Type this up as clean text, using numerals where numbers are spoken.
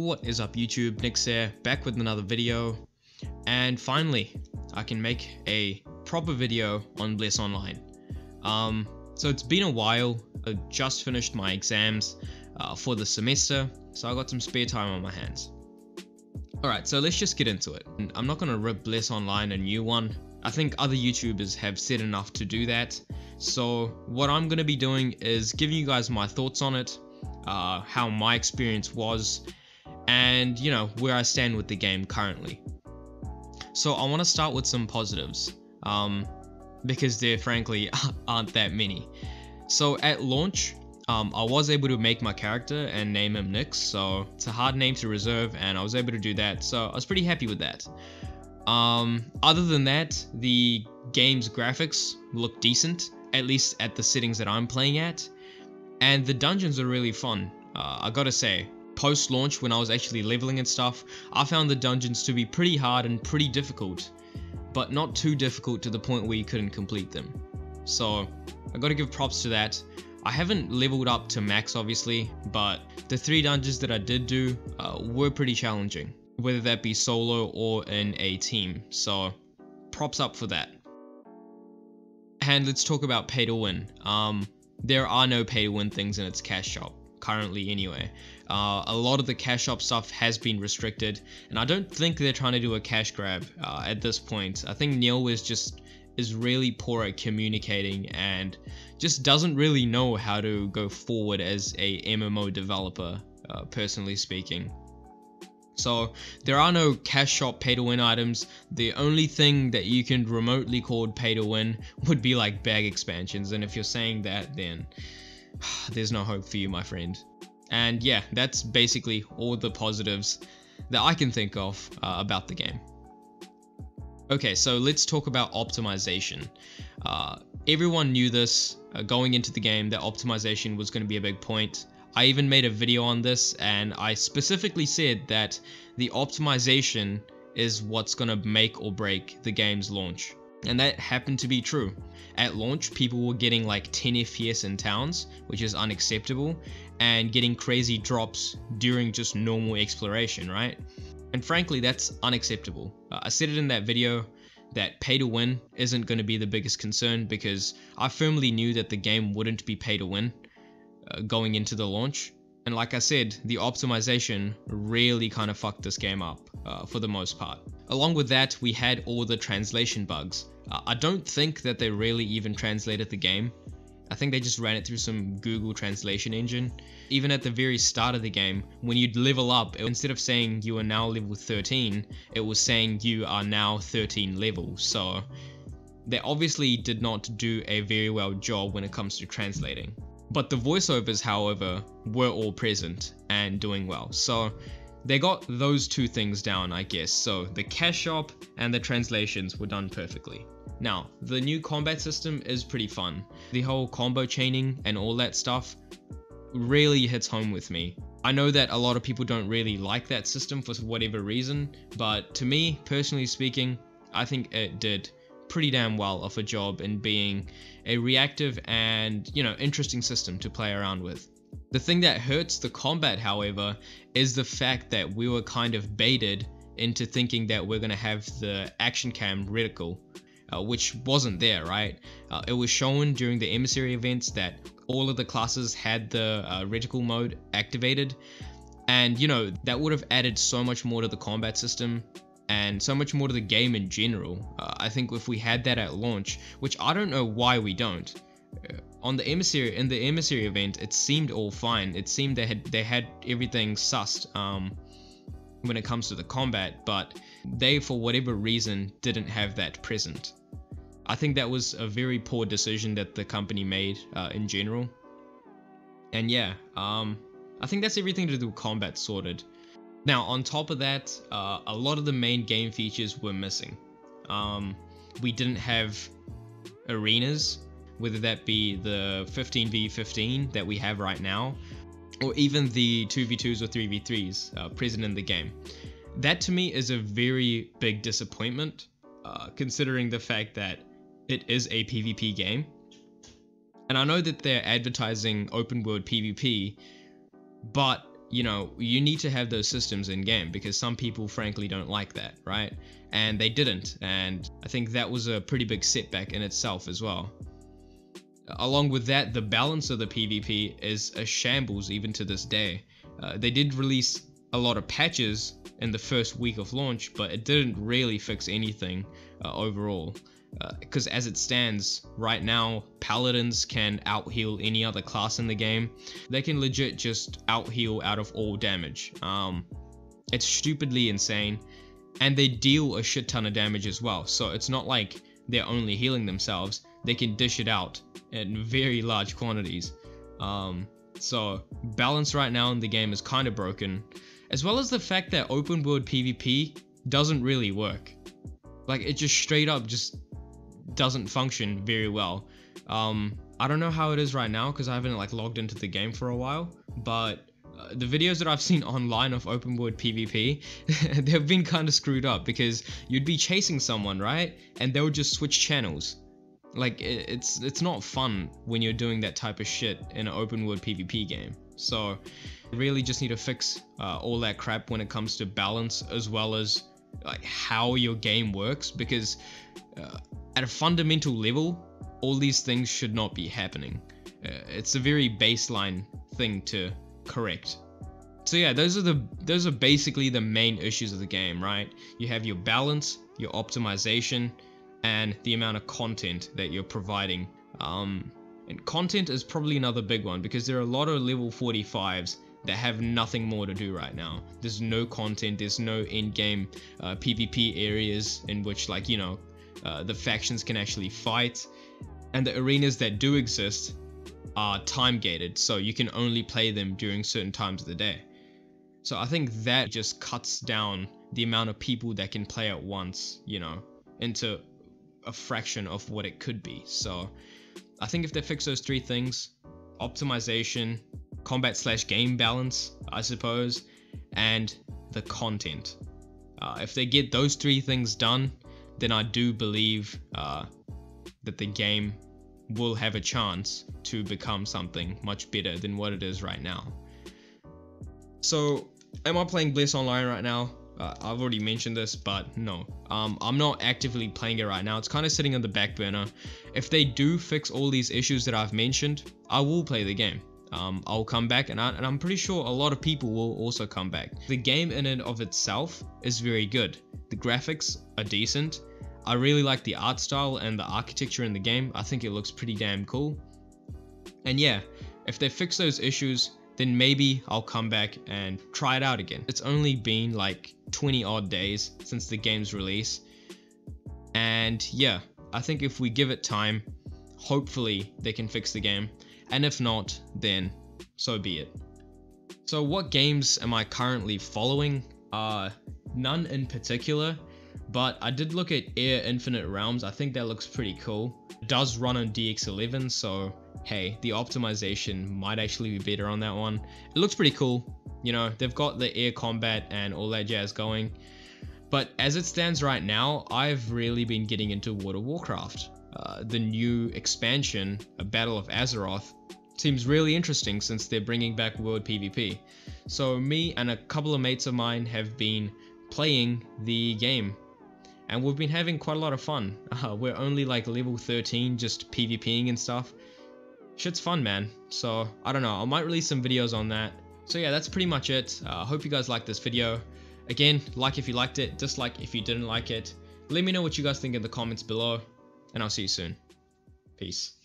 what is up YouTube, Nyks here, back with another video, and finally I can make a proper video on Bless Online. So it's been a while. I just finished my exams for the semester, so I got some spare time on my hands. Alright, so let's just get into it. I'm not gonna rip Bless Online a new one. I think other YouTubers have said enough to do that. So what I'm gonna be doing is giving you guys my thoughts on it, how my experience was, and you know, where I stand with the game currently. So I want to start with some positives, because there frankly aren't that many. So at launch, I was able to make my character and name him Nyks, so it's a hard name to reserve and I was able to do that, so I was pretty happy with that. Other than that, the game's graphics look decent, at least at the settings that I'm playing at, and the dungeons are really fun. I gotta say, post-launch when I was actually leveling and stuff, I found the dungeons to be pretty hard and pretty difficult, but not too difficult to the point where you couldn't complete them. So I gotta give props to that. I haven't leveled up to max obviously, but the 3 dungeons that I did do were pretty challenging, whether that be solo or in a team, so props up for that. And let's talk about pay to win. There are no pay to win things in its cash shop, currently anyway. A lot of the cash shop stuff has been restricted, and I don't think they're trying to do a cash grab at this point. I think Nyks is really poor at communicating and just doesn't really know how to go forward as a MMO developer, personally speaking. So there are no cash shop pay to win items. The only thing that you can remotely call pay to win would be like bag expansions, and if you're saying that, then there's no hope for you, my friend. And yeah, that's basically all the positives that I can think of about the game. Okay, so let's talk about optimization. Everyone knew this going into the game, that optimization was going to be a big point. I even made a video on this, and I specifically said that the optimization is what's going to make or break the game's launch. And that happened to be true. At launch, people were getting like 10 FPS in towns, which is unacceptable, and getting crazy drops during just normal exploration, right? And frankly, that's unacceptable. I said it in that video that pay to win isn't going to be the biggest concern, because I firmly knew that the game wouldn't be pay to win going into the launch. And like I said, the optimization really kind of fucked this game up for the most part. Along with that, we had all the translation bugs. I don't think that they really even translated the game. I think they just ran it through some Google translation engine. Even at the very start of the game, when you'd level up, instead of saying you are now level 13, it was saying you are now 13 levels. So they obviously did not do a very well job when it comes to translating. But the voiceovers, however, were all present and doing well. So they got those 2 things down, I guess. So the cash shop and the translations were done perfectly. Now, the new combat system is pretty fun. The whole combo chaining and all that stuff really hits home with me. I know that a lot of people don't really like that system for whatever reason, but to me, personally speaking, I think it did pretty damn well of a job in being a reactive and, you know, interesting system to play around with. The thing that hurts the combat, however, is the fact that we were kind of baited into thinking that we're going to have the action cam reticle, which wasn't there, right? It was shown during the emissary events that all of the classes had the reticle mode activated, and you know, that would have added so much more to the combat system and so much more to the game in general. I think if we had that at launch, which I don't know why we don't. In the emissary event, it seemed all fine. It seemed they had everything sussed when it comes to the combat, but they, for whatever reason, didn't have that present. I think that was a very poor decision that the company made in general. And yeah, I think that's everything to do with combat sorted. Now, on top of that, a lot of the main game features were missing. We didn't have arenas, whether that be the 15v15 that we have right now, or even the 2v2s or 3v3s present in the game. That to me is a very big disappointment, considering the fact that it is a PvP game. And I know that they're advertising open world PvP, but you know, you need to have those systems in game because some people frankly don't like that, right? And they didn't, and I think that was a pretty big setback in itself as well. Along with that, the balance of the PvP is a shambles even to this day. They did release a lot of patches in the first week of launch, but it didn't really fix anything overall. Because as it stands right now, paladins can out-heal any other class in the game. They can legit just out-heal out of all damage. It's stupidly insane, and they deal a shit ton of damage as well. So it's not like they're only healing themselves, they can dish it out in very large quantities. So balance right now in the game is kind of broken, as well as the fact that open world PvP doesn't really work. Like, it just straight up just doesn't function very well. I don't know how it is right now because I haven't like logged into the game for a while, but the videos that I've seen online of open world PvP, they've been kind of screwed up because you'd be chasing someone, right? And they would just switch channels. Like, it's not fun when you're doing that type of shit in an open world PvP game. So really just need to fix all that crap when it comes to balance, as well as like how your game works, because at a fundamental level, all these things should not be happening. It's a very baseline thing to correct. So yeah, those are basically the main issues of the game, right? You have your balance, your optimization, and the amount of content that you're providing. And content is probably another big one, because there are a lot of level 45s that have nothing more to do right now. There's no content, there's no in-game PvP areas in which, like, you know, the factions can actually fight, and the arenas that do exist are time gated, so you can only play them during certain times of the day. So I think that just cuts down the amount of people that can play at once, you know, into a fraction of what it could be. So I think if they fix those three things, optimization, combat/game balance, I suppose, and the content, if they get those three things done, then I do believe that the game will have a chance to become something much better than what it is right now. So, am I playing Bless Online right now? I've already mentioned this, but no. I'm not actively playing it right now. It's kind of sitting on the back burner. If they do fix all these issues that I've mentioned, I will play the game. I'll come back, and I'm pretty sure a lot of people will also come back. The game in and of itself is very good. The graphics are decent. I really like the art style and the architecture in the game. I think it looks pretty damn cool. And yeah, if they fix those issues, then maybe I'll come back and try it out again. It's only been like 20 odd days since the game's release. And yeah, I think if we give it time, hopefully they can fix the game. And if not, then so be it. So what games am I currently following? None in particular, but I did look at Air Infinite Realms. I think that looks pretty cool. It does run on DX11, so hey, the optimization might actually be better on that one. It looks pretty cool. You know, they've got the air combat and all that jazz going. But as it stands right now, I've really been getting into World of Warcraft. The new expansion, A Battle of Azeroth, seems really interesting since they're bringing back World PvP. So me and a couple of mates of mine have been playing the game, and we've been having quite a lot of fun. We're only like level 13, just PvPing and stuff. Shit's fun, man. So I don't know, I might release some videos on that. So yeah, that's pretty much it. I hope you guys liked this video. Again, like if you liked it, dislike if you didn't like it. Let me know what you guys think in the comments below, and I'll see you soon. Peace.